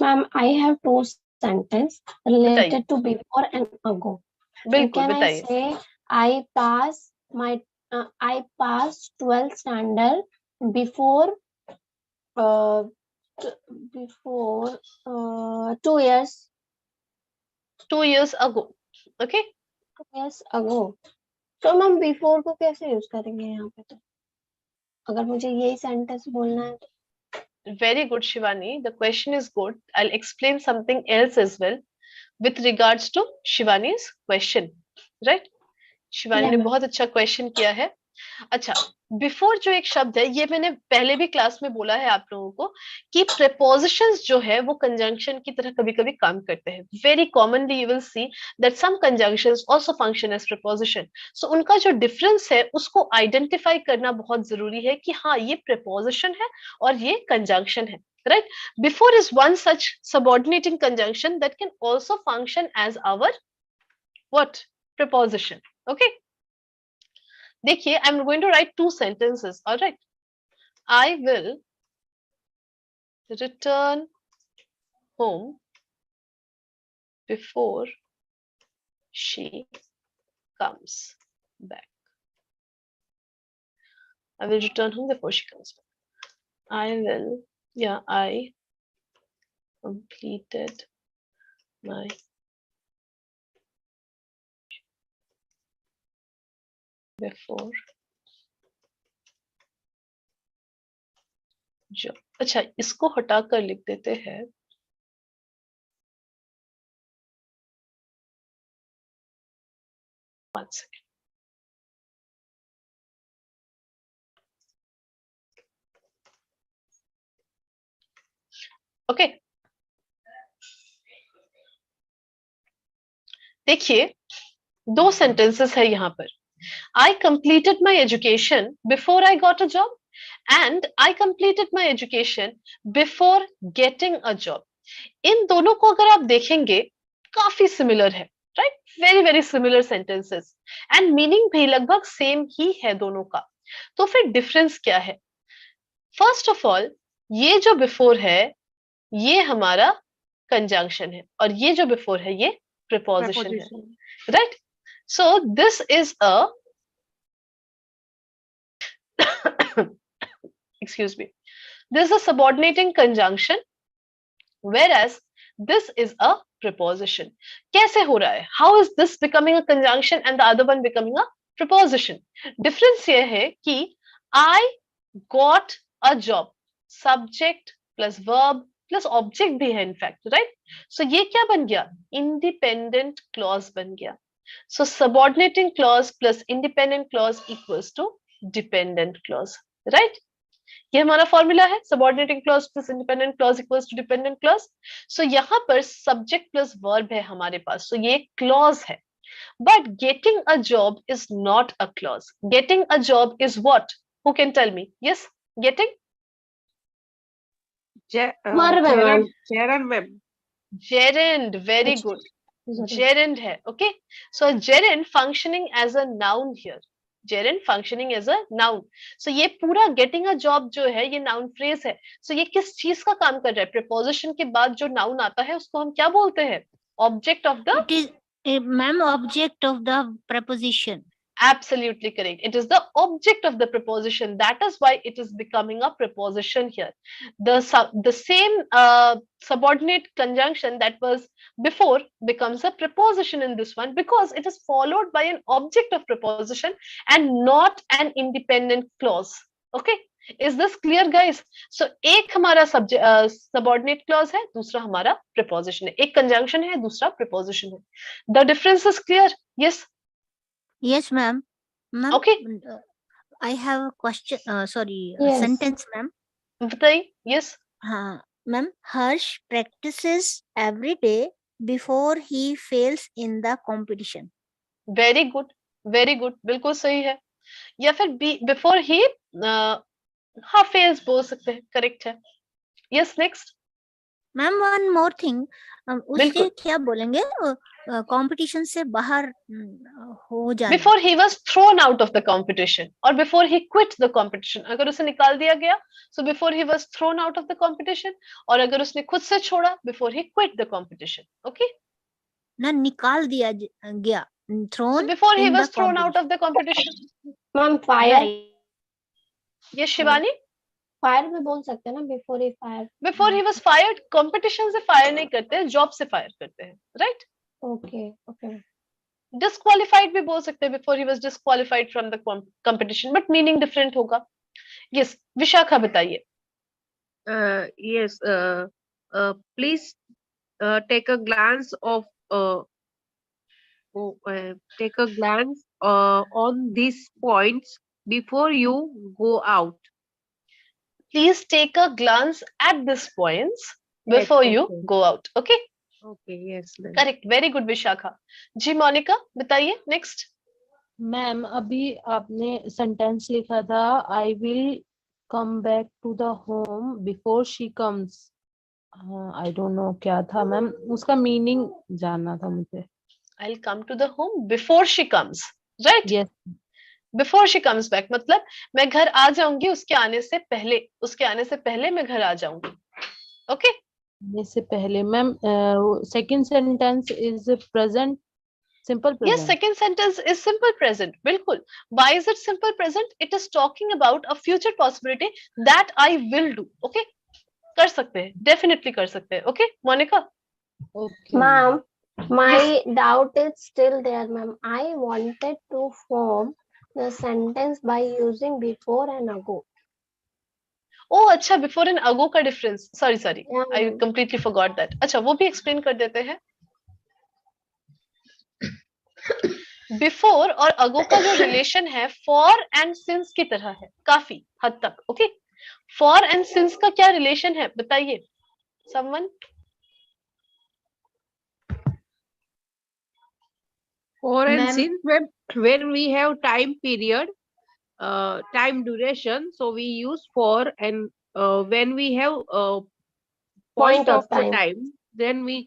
Ma'am, I have two sentences related to before and ago. So बिल्कुल can I बताइए। say I passed 12th standard before uh, 2 years 2 years ago। Okay, 2 years ago. तो ma'am before को कैसे use करेंगे यहाँ पे? तो अगर मुझे यही सेंटेंस बोलना है तो very good Shivani, the question is good. I'll explain something else as well with regards to Shivani's question, right? Shivani Yeah, ने ma'am. बहुत अच्छा क्वेश्चन किया है। अच्छा, बिफोर जो एक शब्द है, ये मैंने पहले भी क्लास में बोला है आप लोगों को कि prepositions जो है वो कंजंक्शन की तरह कभी कभी काम करते हैं। Very commonly you will see that some conjunctions also function as preposition। सो उनका जो डिफरेंस है उसको आइडेंटिफाई करना बहुत जरूरी है कि हाँ ये preposition है और ये कंजंक्शन है, right? Before is one such subordinating conjunction that can also function as our what? Preposition. Okay? देखिए, I am going to write two sentences. All right. I will return home before she comes back. I will return home before she comes back. I completed my before job. अच्छा, इसको हटाकर लिख देते हैं one second. Okay, देखिए दो sentences है यहाँ पर। I completed my education before I got a job and I completed my education before getting a job. इन दोनों को अगर आप देखेंगे काफी सिमिलर है, right? Very very similar sentences, and meaning भी लगभग सेम ही है दोनों का। तो फिर डिफरेंस क्या है? फर्स्ट ऑफ ऑल, ये जो बिफोर है ये हमारा कंजंक्शन है और ये जो बिफोर है ये प्रीपोजिशन है, right? So this is a excuse me, this is a subordinating conjunction whereas this is a preposition. कैसे हो रहा है? How is this becoming a conjunction and the other one becoming a preposition? Difference ये है कि I got a job, subject plus verb plus object भी है in fact, right? सो ये क्या बन गया? इंडिपेंडेंट क्लॉज बन गया। So subordinating clause plus independent clause equals to dependent clause, right? ये हमारा फॉर्मूला है, subordinating clause plus independent clause equals to dependent clause. So यहाँ पर subject plus verb है हमारे पास, so ये clause है। But getting a job is not a clause. Getting a job is what? Who can tell me? Yes, getting? Verb है ma'am. Gerund, ma'am. Gerund, very अच्छा, good. sorry. Gerund hai, okay? So gerund functioning as a noun here. Gerund functioning as a noun. So ये पूरा getting a job जो है ये noun phrase है. So ये किस चीज का काम कर रहा है? Preposition के बाद जो noun आता है उसको हम क्या बोलते हैं? Object of the. It is ma'am, object of the preposition. Absolutely correct. It is the object of the preposition. That is why it is becoming a preposition here. The same subordinate conjunction that was before becomes a preposition in this one because it is followed by an object of preposition and not an independent clause. Okay, is this clear, guys? So एक हमारा subordinate clause है, दूसरा हमारा preposition है. एक conjunction है, दूसरा preposition है. The difference is clear. Yes. Yes, ma'am. Ma'am, Okay. I have a question. Sorry, Yes. sentence, ma'am. बताइए. Yes. Ma'am, Harsh practices every day before he fails in the competition. Very good. Very good. बिल्कुल सही है. या फिर before he हाँ fails बोल सकते हैं. Correct है. Yes, next. Ma'am, one more thing. उससे बिल्कुल. क्या बोलेंगे? Competition से बाहर हो जाना. Before he was thrown out of the competition or before he quit the competition. अगर उसे निकाल दिया गया, so before he was thrown out of the competition. और अगर उसने खुद से छोड़ा, before he quit the competition. Okay. ना निकाल दिया गया. So Thrown. before he in was the thrown out of the competition. Ma'am fire. Yes, Shivani. Fire भी बोल सकते हैं ना, before he fire. Before he was fired, competition से fire नहीं करते हैं, job से fire करते हैं. Right? Okay, okay. Disqualified भी बोल सकते हैं before he was disqualified from the competition, but meaning different होगा. Yes, विशाखा बताइए. Yes. Please take a glance of take a glance on these points before you go out. Please take a glance at these points before you okay. go out. Okay? Okay. Yes. ma'am. Correct. Very good, Vishakha. जी मोनिका बताइए. Next. Ma'am अभी आपने sentence लिखा था I will come back to the home before she comes. I don't know क्या था ma'am, उसका meaning जानना था मुझे. I'll come to the home before she comes. Right? Yes. Before she comes back मतलब मैं घर आ जाऊंगी उसके आने से पहले मैं घर आ जाऊंगी. Okay? से पहले ma'am second sentence is present simple Yes, present. second sentence is simple present. बिल्कुल. Why is it simple present? It is talking about a future possibility that I will do. Okay? कर सकते हैं. Definitely कर सकते हैं. Okay? Monica? Okay Ma'am, my doubt is still there, ma'am. I wanted to form the sentence by using before and ago. Oh, अच्छा, before and ago का difference. Sorry. Yeah, I ma'am. completely forgot that. अच्छा, वो भी explain कर देते हैं. Before और ago का जो relation है for and since की तरह है. काफी हद तक. Okay? For and since का क्या relation है? बताइए. Someone? For and Ma'am. since when we have time period, time duration, so we use for, and when we have point of the time, then we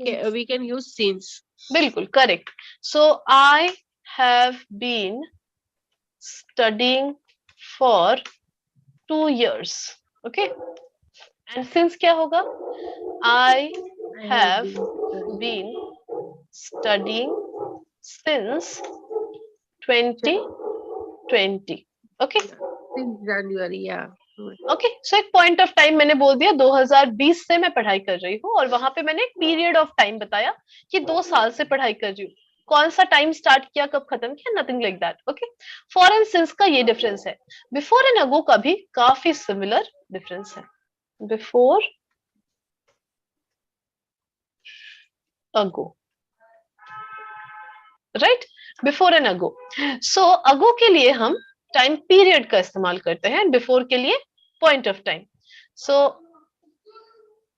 can use since. बिल्कुल correct. So I have been studying for 2 years. Okay? And since क्या होगा? I have been studying since 2020. Okay? Since January, yeah. Okay so एक point of time मैंने बोल दिया 2020 से मैं पढ़ाई कर रही हूँ और वहां पे मैंने एक पीरियड ऑफ टाइम बताया कि 2 साल से पढ़ाई कर रही हूँ. कौन सा टाइम स्टार्ट किया कब खत्म किया nothing like that. Okay. For and since का ये डिफरेंस है. बिफोर एंड अगो का भी काफी सिमिलर डिफरेंस है. Before ago right. Before and ago. So ago के लिए हम टाइम पीरियड का इस्तेमाल करते हैं. बिफोर के लिए point of time. So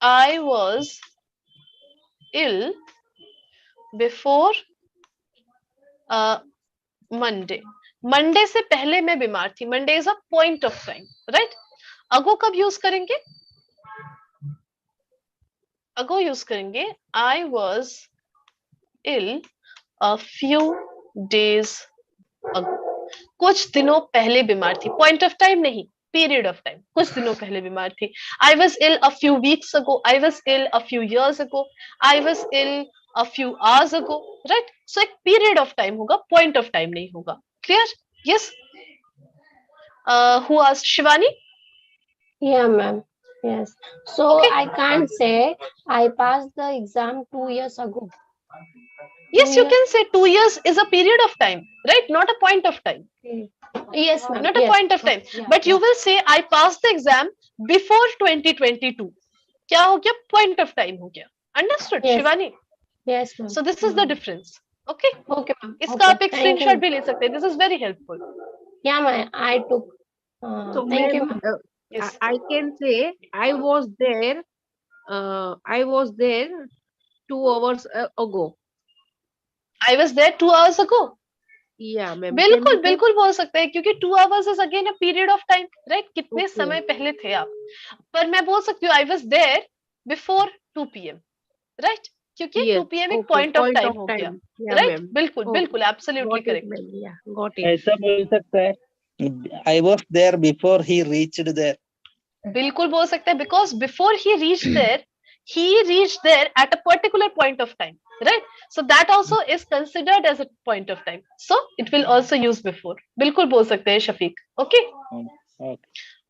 I was ill before Monday, Monday से पहले मैं बीमार थी, Monday is a point of time, right. Ago कब यूज करेंगे? अगो यूज करेंगे I was ill a few days ago, कुछ दिनों पहले बीमार थी, पॉइंट ऑफ टाइम नहीं, पीरियड ऑफ टाइम, कुछ दिनों पहले बीमार थी। I was ill a few weeks ago, I was ill a few years ago, I was ill a few hours ago, right. So एक पीरियड ऑफ टाइम होगा, point of time नहीं होगा। Clear? Yes. Who asked? Shivani? Yeah, ma'am. Yes. So Okay. I can't say I passed the exam 2 years ago. Yes, you can say 2 years is a period of time, right? Not a point of time. Yes, ma'am. Not a point of time. Yeah, But you will say I passed the exam before 2022. क्या हो गया? Point of time हो गया. Understood, Yes. Shivani? Yes, ma'am. So this is the difference. Okay. Okay, ma'am. इसका आप एक Thank you, screenshot ma'am. भी ले सकते हैं. This is very helpful. Yeah, ma'am. I took. So Thank you, ma'am, ma'am. Yes. I can say I was there. I was there 2 hours ago. I was there 2 hours ago. Yeah, ma'am. बिल्कुल बिल्कुल बोल सकते हैं, क्योंकि 2 hours is again a period of time, right? कितने Okay. समय पहले थे आप? पर मैं बोल सकती हूँ I was there before 2 p.m. right? क्योंकि Yes. 2 p.m. एक Okay. point of time of हो गया, time. Yeah, right? ma'am. बिल्कुल Okay. बिल्कुल absolutely Got it, correct. ma'am. Yeah, got it. ऐसा बोल सकता है, I was there before he reached there. बिल्कुल बोल सकते हैं, because before he reached there at a particular point of time, right? So that also is considered as a point of time. So it will also use before. बिल्कुल बोल सकते हैं Shafiq. Okay? Okay.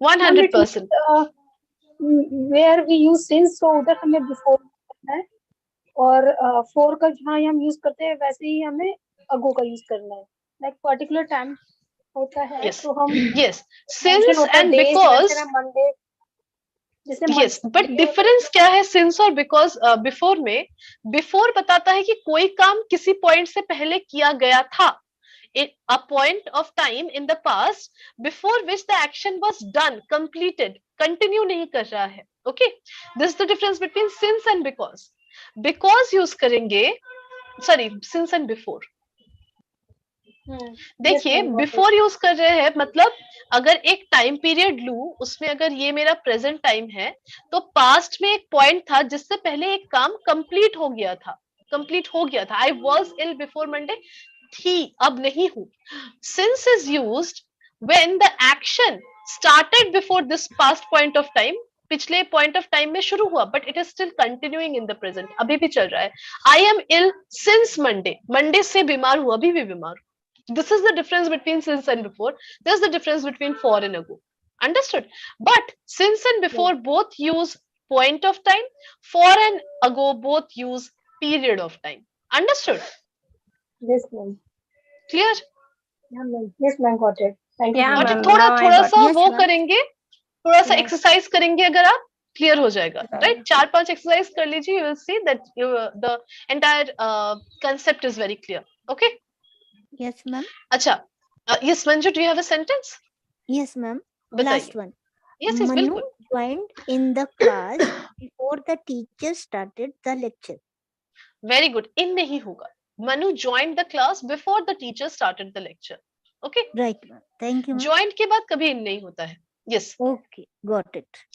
100%. where we use since, so उधर हमें before करना है, और for का जहाँ हम यूज करते हैं वैसे ही हमें ago का यूज करना है. Like particular time होता है, Yes. तो हम Yes. mention Since होता है and days, because. जैसे ना Monday, जैसे Yes, Monday but difference क्या है since और because? Before में, before बताता है कि कोई काम किसी point से पहले किया गया था, a point of time in the past before which the action was done, completed, continue नहीं कर रहा है. Okay, this is the difference between since and because. Because use करेंगे, sorry, since and before. देखिए बिफोर यूज कर रहे हैं, मतलब अगर एक टाइम पीरियड लूं, उसमें अगर ये मेरा प्रेजेंट टाइम है, तो पास्ट में एक पॉइंट था जिससे पहले एक काम कंप्लीट हो गया था. I was ill before Monday, थी, अब नहीं हूं. Since is used when the action started before this past point of time, पिछले पॉइंट ऑफ टाइम में शुरू हुआ, but it is still continuing in the present, अभी भी चल रहा है. I am ill since Monday, Monday से बीमार हूं, अभी भी बीमार हूं. This is the difference between since and before. There's the difference between for and ago. Understood? But since and before both use point of time. For and ago both use period of time. Understood? Yes, ma'am. Clear? Yeah, ma'am. Yes, ma'am. Got it. Thank you. Yeah, ma'am. और ma'am. थोड़ा Now I थोड़ा got सा Yes, वो ma'am. करेंगे, थोड़ा सा Yes. Exercise करेंगे, अगर आप क्लियर हो जाएगा, राइट? 4-5 एक्सरसाइज कर लीजिए, you will see that the entire concept is very clear. Okay? Yes, ma'am. अच्छा, yes, Manju, do you have a sentence? Yes, ma'am. बताइए. Last one. Yes, yes, Manu बिल्कुल. joined in the class before the teacher started the lecture. Very good. In नहीं होगा. Manu joined the class before the teacher started the lecture. Okay? Right, ma'am. Thank you, ma'am. Joined के बाद कभी in नहीं होता है. Yes. Okay, got it.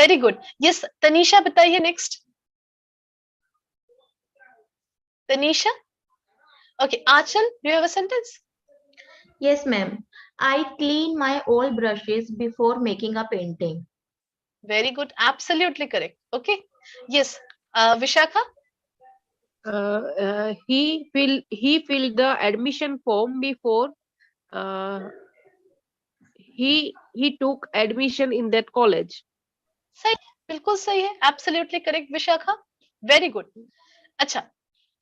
Very good. Yes, Tanisha बताइए next. Tanisha? Okay, Achal, do you have a sentence? Yes, ma'am. I clean my all brushes before making a painting. Very good. Absolutely correct. Okay. Yes. Vishakha? He filled the admission form before he took admission in that college. सही, बिल्कुल सही है. Absolutely correct, Vishakha. Very good. अच्छा,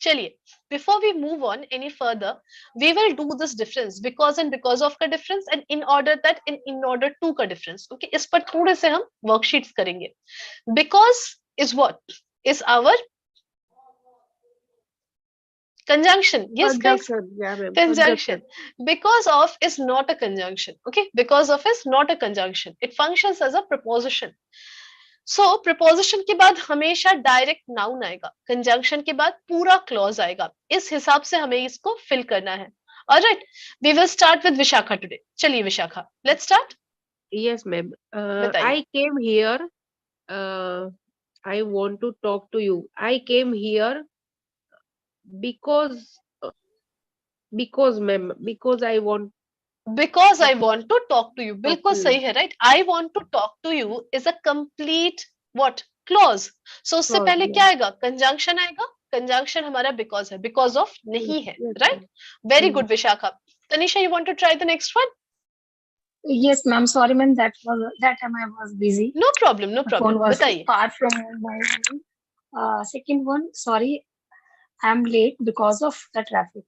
चलिए. Before we move on any further, we will do this difference, because and because of का difference, and in order that and in order to का difference. Okay, इस पर थोड़े से हम worksheets करेंगे. Because is what? Is our conjunction. Yes, guys. Conjunction. Yeah, ma'am. Conjunction. Because of is not a conjunction. Okay, because of is not a conjunction. It functions as a preposition. So preposition के बाद हमेशा direct noun आएगा, conjunction के बाद पूरा clause आएगा. इस हिसाब से हमें इसको फिल करना है. All right, we will start with Vishakha today. Chaliye Vishakha, let's start. Yes, ma'am. Bataiye. I came here. I want to talk to you. I came here because, ma'am, because I want. Because I want to talk to you. बिल्कुल to you. सही है, right? I want to talk to you is a complete what clause. So उससे Clause, पहले yeah. क्या आएगा? Conjunction आएगा. Conjunction हमारा because है. Because of नहीं है, Yes, right? ma'am. Very good, Vishakha. Tanisha, you want to try the next one? Yes, ma'am. Sorry, ma'am. That time I was busy. No problem, no The phone problem. was बताइए. far from my. Second one, sorry, I'm late because of the traffic.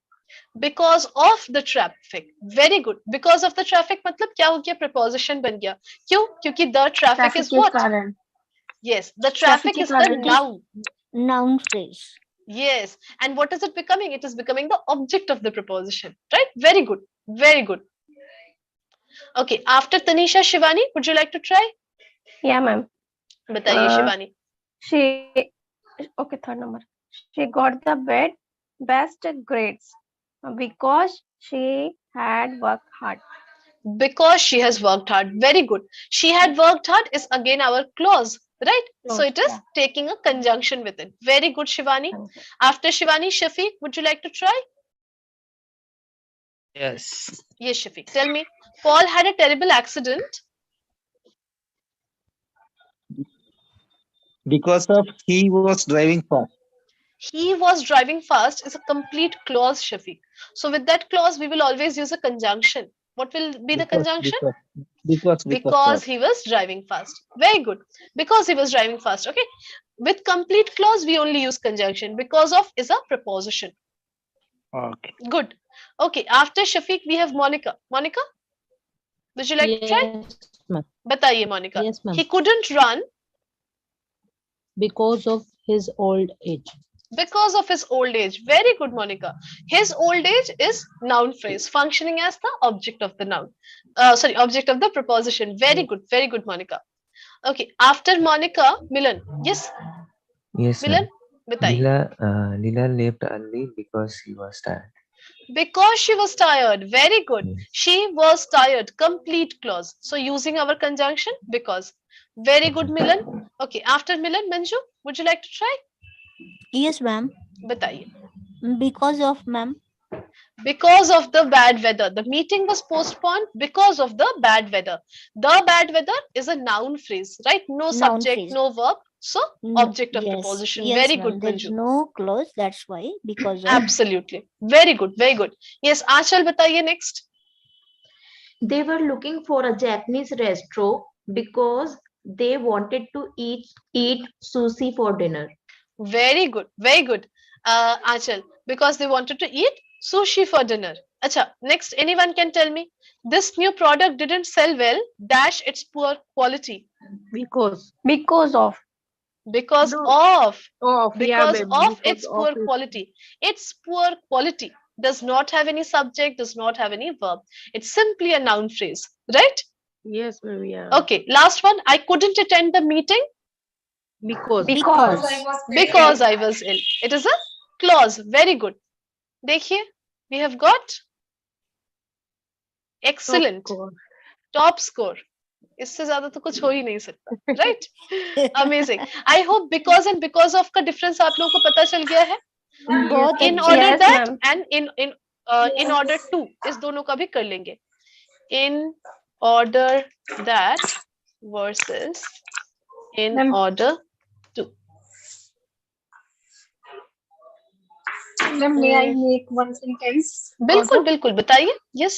Because of the traffic. Very good. Because of the traffic मतलब क्या हो गया? Preposition बन गया. क्यों? क्योंकि the traffic is के what? कारण. Yes, the traffic के is the कारण. noun. Noun phrase. Yes. And what is it becoming? It is becoming the object of the preposition, right? Very good. Very good. Okay. After Tanisha, Shivani, would you like to try? Yeah, ma'am. बताइए Shivani. Okay, third number. She got the best grades because she had worked hard. Because she has worked hard. Very good. She had worked hard is again our clause, right? So it is taking a conjunction with it. Very good, Shivani. After Shivani, Shafiq, would you like to try? Yes. Yes, Shafiq. Tell me. Paul had a terrible accident. Because of he was driving fast. He was driving fast is a complete clause, Shafiq. So with that clause, we will always use a conjunction. What will be the conjunction? Because he was driving fast. Very good. Because he was driving fast. Okay. With complete clause, we only use conjunction. Because of is a preposition. Okay. Good. Okay. After Shafiq, we have Monica. Monica, would you like to try? Yes, ma'am. Bataiye, Monica. Yes, ma'am. He couldn't run Because of his old age. because of his old age. Very good, Monica. His old age is noun phrase, functioning as the object of the noun. Sorry, object of the preposition. Very good. Very good, Monica. Okay. After Monica, Milan. Yes, Yes, Milan. ma'am. Bataiye. Lila left early because she was tired. Because she was tired. Very good. Yes. She was tired. Complete clause. So using our conjunction because. Very good, Milan. Okay. After Milan, Manju, would you like to try? Yes, ma'am. Bataiye. Because of, ma'am. Because of the bad weather. The meeting was postponed because of the bad weather. The bad weather is a noun phrase, right? No Noun subject, phrase. no verb. So No, object of yes, preposition. yes, Very ma'am. good, There is Manju. no clause. That's why. Because of. Absolutely. Very good. Very good. Yes, Achal, bataiye next. They were looking for a Japanese restaurant because they wanted to eat sushi for dinner. Very good. Very good. Achal, because they wanted to eat sushi for dinner. Acha, next, anyone can tell me. This new product didn't sell well, dash its poor quality. Because. Because of. Because No. of. Of. Yeah, Because ma'am. of Because its of poor it. quality. Its poor quality does not have any subject, does not have any verb. It's simply a noun phrase, right? Yes, ma'am. Yeah. Okay, last one. I couldn't attend the meeting Because. Because. because I was ill. It is a clause. Very good. देखिए, we have got excellent, top score. इससे ज्यादा तो कुछ हो ही नहीं सकता, right? Amazing. I hope because and because of का difference आप लोगों को पता चल गया है. बहुत In अच्छे. order Yes, that ma'am. and in order to इस दोनों का भी कर लेंगे. In order that versus in Ma'am. order to. Ma'am, may I make one sentence? बिल्कुल बिल्कुल बताइए. Yes.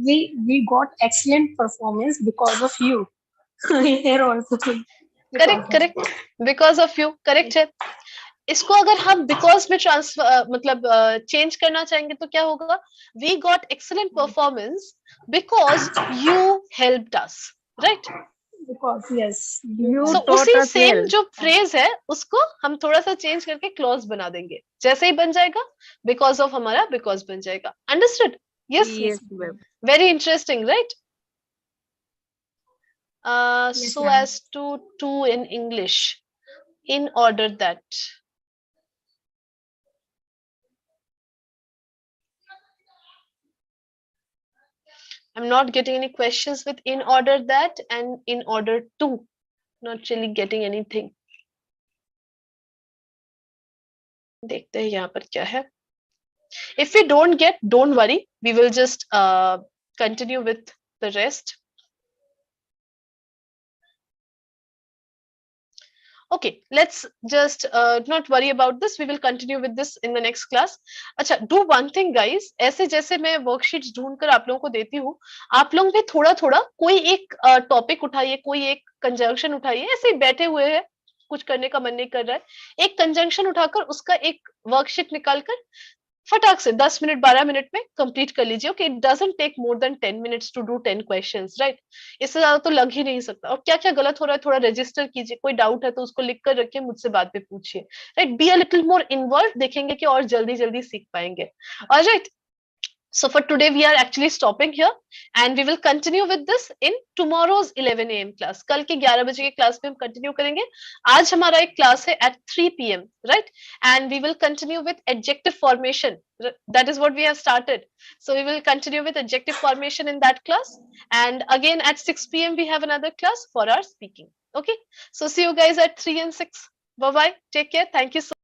We got excellent performance because of you. Here also. Correct. Because of you. Correct है. इसको अगर हम because में मतलब change करना चाहेंगे तो क्या होगा? We got excellent performance because you helped us, right? Because yes. So उसी same जो phrase है उसको हम थोड़ा सा change करके clause बना देंगे. जैसे ही बन जाएगा because of हमारा because बन जाएगा. Understood? Yes. Yes, ma'am. Very interesting, right? Yes, so ma'am. as to in English, in order that. I'm not getting any questions with in order that and in order to. Not really getting anything. देखते हैं यहाँ पर क्या है. If we don't get, don't worry. We will just continue with the rest. Okay, let's just not worry about this. We will continue with this in the next class. अच्छा, do one thing guys. ऐसे जैसे मैं worksheets ढूंढकर आप लोगों को देती हूँ, आप लोग भी थोड़ा थोड़ा कोई एक टॉपिक उठाइए, कोई एक कंजंक्शन उठाइए. ऐसे ही बैठे हुए हैं, कुछ करने का मन नहीं कर रहा है, एक कंजंक्शन उठाकर उसका एक वर्कशीट निकालकर फटाक से 10 मिनट 12 मिनट में कंप्लीट कर लीजिए. Okay, it doesn't take more than 10 minutes to do 10 questions, right. इससे ज्यादा तो लग ही नहीं सकता. और क्या क्या गलत हो रहा है थोड़ा रजिस्टर कीजिए, कोई डाउट है तो उसको लिख कर रखिए, मुझसे बाद में पूछिए, right. Be a little more involve, देखेंगे कि और जल्दी जल्दी सीख पाएंगे. Alright, so for today we are actually stopping here and we will continue with this in tomorrow's 11 AM class. कल के 11 बजे के क्लास में हम कंटिन्यू करेंगे. आज हमारा एक क्लास है at 3 PM, right? And we will continue with adjective formation. That is what we have started. So we will continue with adjective formation in that class. And again at 6 PM we have another class for our speaking. Okay. So see you guys at 3 and 6. Bye bye. Take care. Thank you so